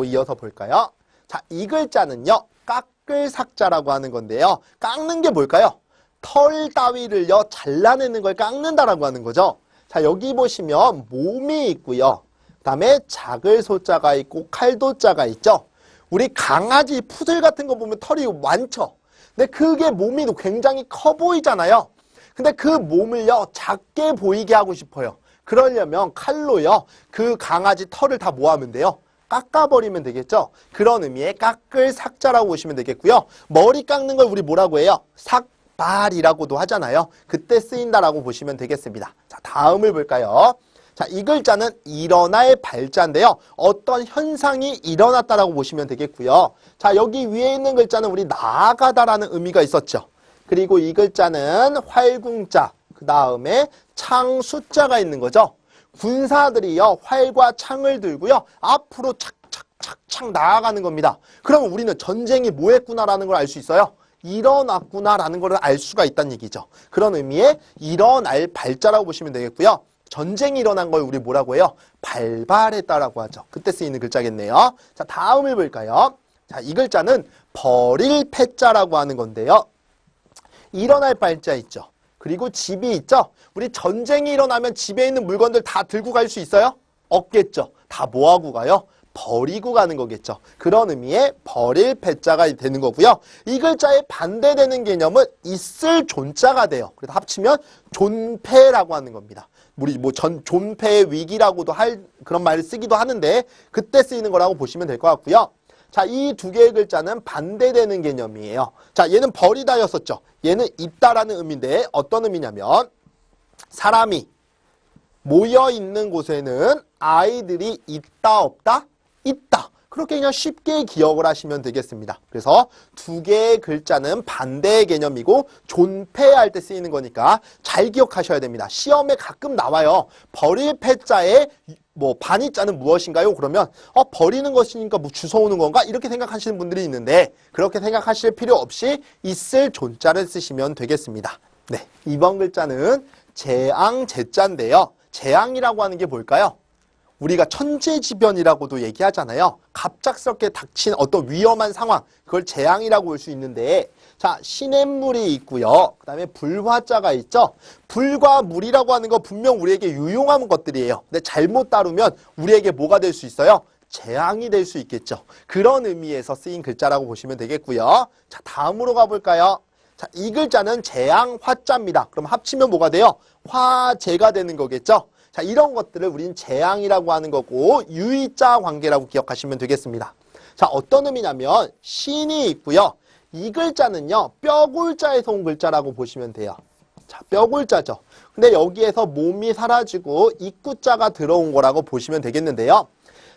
이어서 볼까요? 자, 이 글자는요, 깎을 삭자라고 하는 건데요. 깎는 게 뭘까요? 털 따위를요, 잘라내는 걸 깎는다라고 하는 거죠. 자, 여기 보시면 몸이 있고요. 그 다음에 작을 소자가 있고 칼도자가 있죠. 우리 강아지 푸들 같은 거 보면 털이 많죠. 근데 그게 몸이 굉장히 커 보이잖아요. 근데 그 몸을요, 작게 보이게 하고 싶어요. 그러려면 칼로요, 그 강아지 털을 다 뭐 하면 돼요? 깎아버리면 되겠죠? 그런 의미의 깎을 삭자라고 보시면 되겠고요. 머리 깎는 걸 우리 뭐라고 해요? 삭발이라고도 하잖아요. 그때 쓰인다라고 보시면 되겠습니다. 자, 다음을 볼까요? 자, 이 글자는 일어날 발자인데요. 어떤 현상이 일어났다라고 보시면 되겠고요. 자, 여기 위에 있는 글자는 우리 나아가다라는 의미가 있었죠. 그리고 이 글자는 활궁자, 그 다음에 창 숫자가 있는 거죠. 군사들이요, 활과 창을 들고요, 앞으로 착착착착 나아가는 겁니다. 그러면 우리는 전쟁이 뭐 했구나라는 걸 알 수 있어요. 일어났구나라는 걸 알 수가 있다는 얘기죠. 그런 의미의 일어날 발자라고 보시면 되겠고요. 전쟁이 일어난 걸 우리 뭐라고 해요? 발발했다라고 하죠. 그때 쓰이는 글자겠네요. 자, 다음을 볼까요? 자, 이 글자는 버릴 패자라고 하는 건데요. 일어날 발자 있죠. 그리고 집이 있죠. 우리 전쟁이 일어나면 집에 있는 물건들 다 들고 갈 수 있어요? 없겠죠. 다 뭐하고 가요? 버리고 가는 거겠죠. 그런 의미의 버릴 패자가 되는 거고요. 이 글자에 반대되는 개념은 있을 존자가 돼요. 그래서 합치면 존폐라고 하는 겁니다. 우리 존폐의 위기라고도 할 그런 말을 쓰기도 하는데 그때 쓰이는 거라고 보시면 될 것 같고요. 자, 이 두 개의 글자는 반대되는 개념이에요. 자, 얘는 버리다였었죠. 얘는 있다라는 의미인데 어떤 의미냐면 사람이 모여 있는 곳에는 아이들이 있다 없다? 있다. 그렇게 그냥 쉽게 기억을 하시면 되겠습니다. 그래서 두 개의 글자는 반대의 개념이고 존폐할 때 쓰이는 거니까 잘 기억하셔야 됩니다. 시험에 가끔 나와요. 버릴 패자의 반의자는 무엇인가요? 그러면 버리는 것이니까 주워오는 건가? 이렇게 생각하시는 분들이 있는데 그렇게 생각하실 필요 없이 있을 존자를 쓰시면 되겠습니다. 네, 이번 글자는 재앙 제자인데요. 재앙이라고 하는 게 뭘까요? 우리가 천재지변이라고도 얘기하잖아요. 갑작스럽게 닥친 어떤 위험한 상황, 그걸 재앙이라고 볼 수 있는데, 자, 시냇물이 있고요. 그 다음에 불화자가 있죠. 불과 물이라고 하는 거 분명 우리에게 유용한 것들이에요. 근데 잘못 다루면 우리에게 뭐가 될 수 있어요? 재앙이 될 수 있겠죠. 그런 의미에서 쓰인 글자라고 보시면 되겠고요. 자, 다음으로 가볼까요? 자, 이 글자는 재앙 화자입니다. 그럼 합치면 뭐가 돼요? 화재가 되는 거겠죠. 자, 이런 것들을 우리는 재앙이라고 하는 거고 유의자 관계라고 기억하시면 되겠습니다. 자, 어떤 의미냐면 신이 있고요. 이 글자는요, 뼈골자에서 온 글자라고 보시면 돼요. 자, 뼈골자죠. 근데 여기에서 몸이 사라지고 입구자가 들어온 거라고 보시면 되겠는데요.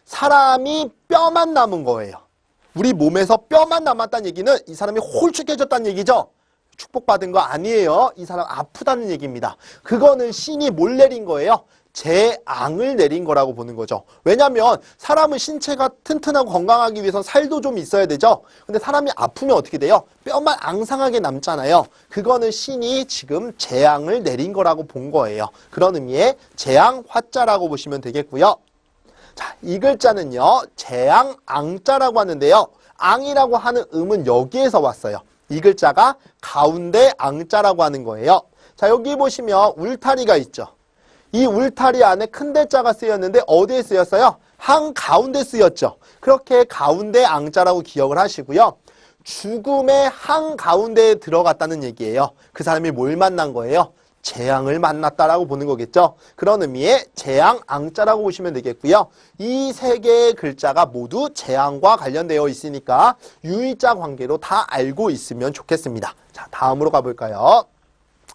사람이 뼈만 남은 거예요. 우리 몸에서 뼈만 남았다는 얘기는 이 사람이 홀쭉해졌다는 얘기죠. 축복받은 거 아니에요. 이 사람 아프다는 얘기입니다. 그거는 신이 뭘 내린 거예요? 재앙을 내린 거라고 보는 거죠. 왜냐하면 사람은 신체가 튼튼하고 건강하기 위해서 살도 좀 있어야 되죠. 근데 사람이 아프면 어떻게 돼요? 뼈만 앙상하게 남잖아요. 그거는 신이 지금 재앙을 내린 거라고 본 거예요. 그런 의미의 재앙 화자라고 보시면 되겠고요. 자, 이 글자는요, 재앙 앙자라고 하는데요. 앙이라고 하는 음은 여기에서 왔어요. 이 글자가 가운데 앙자라고 하는 거예요. 자, 여기 보시면 울타리가 있죠. 이 울타리 안에 큰 대자가 쓰였는데 어디에 쓰였어요? 한가운데 쓰였죠. 그렇게 가운데 앙자라고 기억을 하시고요. 죽음의 한가운데에 들어갔다는 얘기예요. 그 사람이 뭘 만난 거예요? 재앙을 만났다라고 보는 거겠죠. 그런 의미의 재앙 앙자라고 보시면 되겠고요. 이 세 개의 글자가 모두 재앙과 관련되어 있으니까 유의자 관계로 다 알고 있으면 좋겠습니다. 자, 다음으로 가볼까요?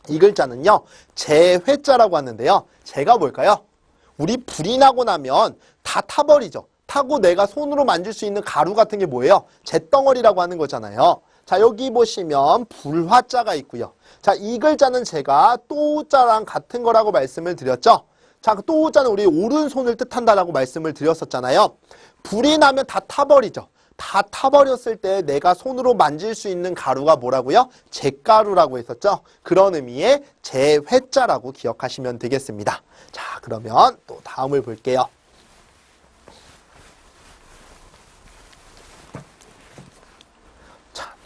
이 글자는요, 재회자라고 하는데요. 재가 뭘까요? 우리 불이 나고 나면 다 타버리죠. 타고 내가 손으로 만질 수 있는 가루 같은 게 뭐예요? 잿덩어리라고 하는 거잖아요. 자, 여기 보시면 불화자가 있고요. 자, 이 글자는 제가 또자랑 같은 거라고 말씀을 드렸죠. 자, 또자는 우리 오른손을 뜻한다라고 말씀을 드렸었잖아요. 불이 나면 다 타버리죠. 다 타버렸을 때 내가 손으로 만질 수 있는 가루가 뭐라고요? 잿가루라고 했었죠. 그런 의미의 재회자라고 기억하시면 되겠습니다. 자, 그러면 또 다음을 볼게요.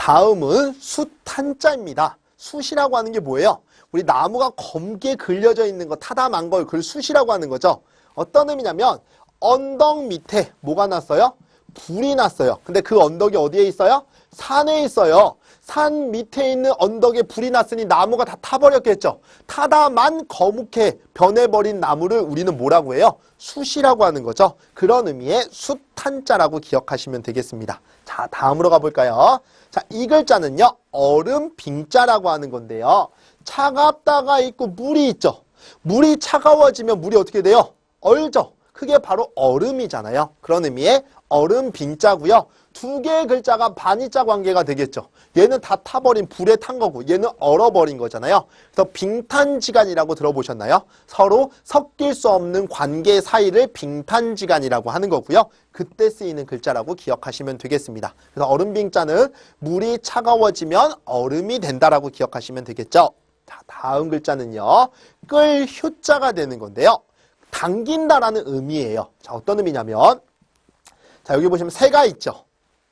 다음은 숫한자입니다. 숫이라고 하는 게 뭐예요? 우리 나무가 검게 그려져 있는 거, 타담한 걸 그걸 숫이라고 하는 거죠. 어떤 의미냐면 언덕 밑에 뭐가 났어요? 불이 났어요. 근데 그 언덕이 어디에 있어요? 산에 있어요. 산 밑에 있는 언덕에 불이 났으니 나무가 다 타버렸겠죠. 타다만 거묵게 변해버린 나무를 우리는 뭐라고 해요? 숫이라고 하는 거죠. 그런 의미의 숫한자라고 기억하시면 되겠습니다. 자, 다음으로 가볼까요? 자, 이 글자는요, 얼음 빙자라고 하는 건데요. 차갑다가 있고 물이 있죠. 물이 차가워지면 물이 어떻게 돼요? 얼죠. 그게 바로 얼음이잖아요. 그런 의미의 얼음 빙자고요. 두 개의 글자가 반이자 관계가 되겠죠. 얘는 다 타버린 불에 탄 거고 얘는 얼어버린 거잖아요. 그래서 빙탄지간이라고 들어보셨나요? 서로 섞일 수 없는 관계 사이를 빙탄지간이라고 하는 거고요. 그때 쓰이는 글자라고 기억하시면 되겠습니다. 그래서 얼음 빙자는 물이 차가워지면 얼음이 된다라고 기억하시면 되겠죠. 자, 다음 글자는요. 끌 효자가 되는 건데요. 당긴다라는 의미예요. 자, 어떤 의미냐면 자, 여기 보시면 새가 있죠.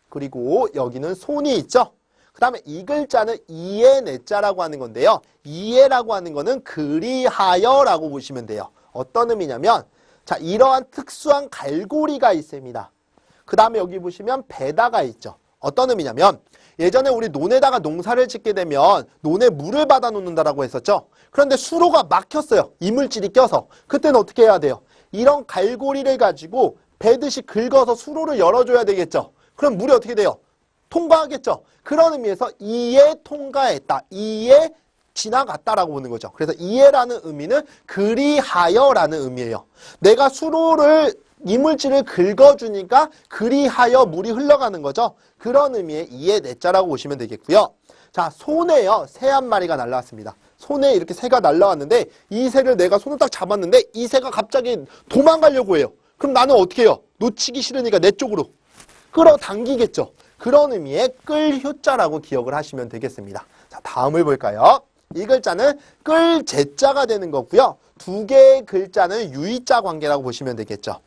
그리고 여기는 손이 있죠. 그 다음에 이 글자는 이에 내자라고 하는 건데요. 이에라고 하는 거는 그리하여라고 보시면 돼요. 어떤 의미냐면 자, 이러한 특수한 갈고리가 있습니다. 그 다음에 여기 보시면 배다가 있죠. 어떤 의미냐면 예전에 우리 논에다가 농사를 짓게 되면 논에 물을 받아 놓는다라고 했었죠. 그런데 수로가 막혔어요. 이물질이 껴서. 그때는 어떻게 해야 돼요? 이런 갈고리를 가지고 배듯이 긁어서 수로를 열어줘야 되겠죠. 그럼 물이 어떻게 돼요? 통과하겠죠. 그런 의미에서 이에 통과했다. 이에 지나갔다라고 보는 거죠. 그래서 이에라는 의미는 그리하여라는 의미예요. 내가 수로를 이물질을 긁어주니까 그리하여 물이 흘러가는 거죠. 그런 의미의 이에 내자라고 보시면 되겠고요. 자, 손에요. 새 한 마리가 날라왔습니다. 손에 이렇게 새가 날라왔는데 이 새를 내가 손을 딱 잡았는데 이 새가 갑자기 도망가려고 해요. 그럼 나는 어떻게 해요? 놓치기 싫으니까 내 쪽으로 끌어당기겠죠. 그런 의미의 끌효자라고 기억을 하시면 되겠습니다. 자, 다음을 볼까요? 이 글자는 끌제자가 되는 거고요. 두 개의 글자는 유의자 관계라고 보시면 되겠죠.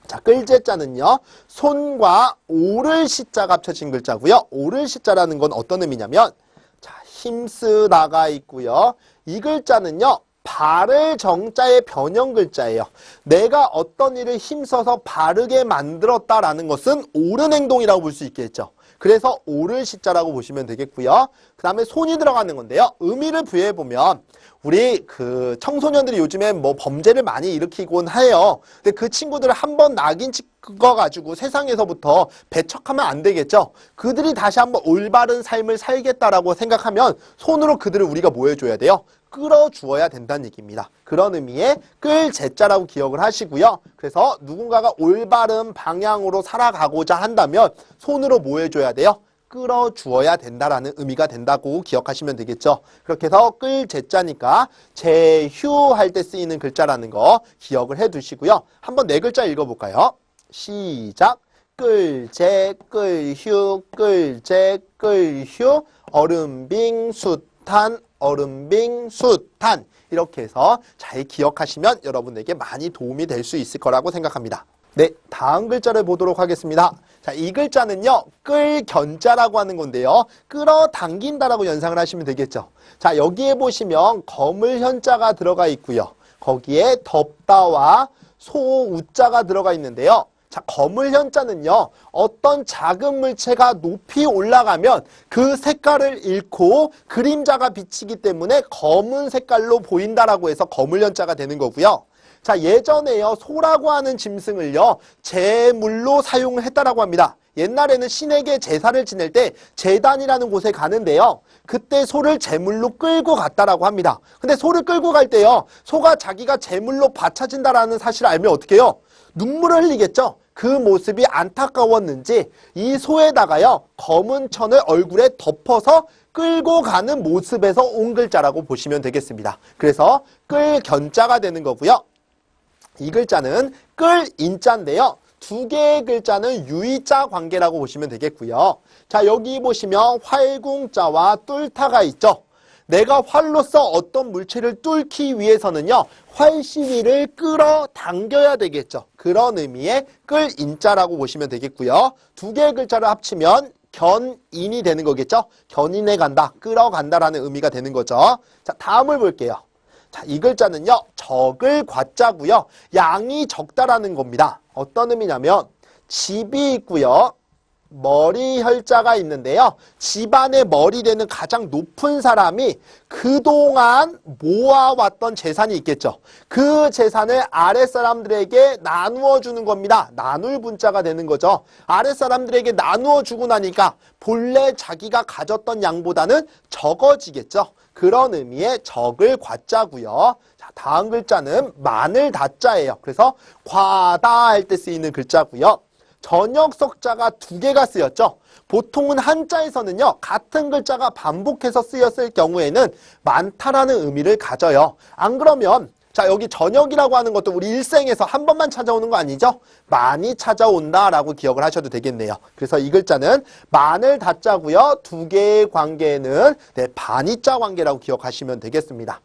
자, 끌제자는요. 손과 오를 시자가 합쳐진 글자고요. 오를 시자라는 건 어떤 의미냐면 자, 힘쓰다가 있고요. 이 글자는요. 바를 정자의 변형 글자예요. 내가 어떤 일을 힘써서 바르게 만들었다라는 것은 옳은 행동이라고 볼 수 있겠죠. 그래서 옳을 시자라고 보시면 되겠고요. 그 다음에 손이 들어가는 건데요. 의미를 부여해보면 우리 그 청소년들이 요즘에 뭐 범죄를 많이 일으키곤 해요. 근데 그 친구들을 한번 낙인 찍어가지고 세상에서부터 배척하면 안 되겠죠. 그들이 다시 한번 올바른 삶을 살겠다라고 생각하면 손으로 그들을 우리가 뭐 해줘야 돼요? 끌어주어야 된다는 얘기입니다. 그런 의미의 끌제자라고 기억을 하시고요. 그래서 누군가가 올바른 방향으로 살아가고자 한다면 손으로 뭐 해줘야 돼요? 끌어주어야 된다라는 의미가 된다고 기억하시면 되겠죠. 그렇게 해서 끌제자니까 제휴할 때 쓰이는 글자라는 거 기억을 해두시고요. 한번 네 글자 읽어볼까요? 시작! 끌제, 끌휴, 끌제, 끌휴, 얼음빙, 숫한, 얼음빙, 숫한 이렇게 해서 잘 기억하시면 여러분에게 많이 도움이 될 수 있을 거라고 생각합니다. 네, 다음 글자를 보도록 하겠습니다. 자, 이 글자는요, 끌견자라고 하는 건데요. 끌어당긴다라고 연상을 하시면 되겠죠. 자, 여기에 보시면 거물현자가 들어가 있고요. 거기에 덥다와 소우자가 들어가 있는데요. 자, 거물현자는요, 어떤 작은 물체가 높이 올라가면 그 색깔을 잃고 그림자가 비치기 때문에 검은 색깔로 보인다라고 해서 거물현자가 되는 거고요. 자, 예전에요, 소라고 하는 짐승을요, 제물로 사용을 했다라고 합니다. 옛날에는 신에게 제사를 지낼 때 제단이라는 곳에 가는데요. 그때 소를 제물로 끌고 갔다라고 합니다. 근데 소를 끌고 갈 때요, 소가 자기가 제물로 바쳐진다라는 사실을 알면 어떻게 해요? 눈물을 흘리겠죠? 그 모습이 안타까웠는지 이 소에다가요, 검은 천을 얼굴에 덮어서 끌고 가는 모습에서 온 글자라고 보시면 되겠습니다. 그래서 끌견자가 되는 거고요. 이 글자는 끌인자인데요. 두 개의 글자는 유의자 관계라고 보시면 되겠고요. 자, 여기 보시면 활궁자와 뚫다가 있죠. 내가 활로서 어떤 물체를 뚫기 위해서는요, 활시위를 끌어당겨야 되겠죠. 그런 의미의 끌인자라고 보시면 되겠고요. 두 개의 글자를 합치면 견인이 되는 거겠죠? 견인해 간다, 끌어간다라는 의미가 되는 거죠. 자, 다음을 볼게요. 자, 이 글자는요, 적을 과자고요. 양이 적다라는 겁니다. 어떤 의미냐면 집이 있고요. 머리 혈자가 있는데요. 집안의 머리 되는 가장 높은 사람이 그동안 모아왔던 재산이 있겠죠. 그 재산을 아랫사람들에게 나누어 주는 겁니다. 나눌 분자가 되는 거죠. 아랫사람들에게 나누어 주고 나니까 본래 자기가 가졌던 양보다는 적어지겠죠. 그런 의미의 적을 과자고요. 자, 다음 글자는 마늘 다자예요. 그래서 과다 할 때 쓰이는 글자고요. 전역석자가 두 개가 쓰였죠. 보통은 한자에서는요, 같은 글자가 반복해서 쓰였을 경우에는 많다라는 의미를 가져요. 안 그러면 자, 여기 전역이라고 하는 것도 우리 일생에서 한 번만 찾아오는 거 아니죠? 많이 찾아온다라고 기억을 하셔도 되겠네요. 그래서 이 글자는 마늘 다자고요. 두 개의 관계는 반이자 관계라고 기억하시면 되겠습니다.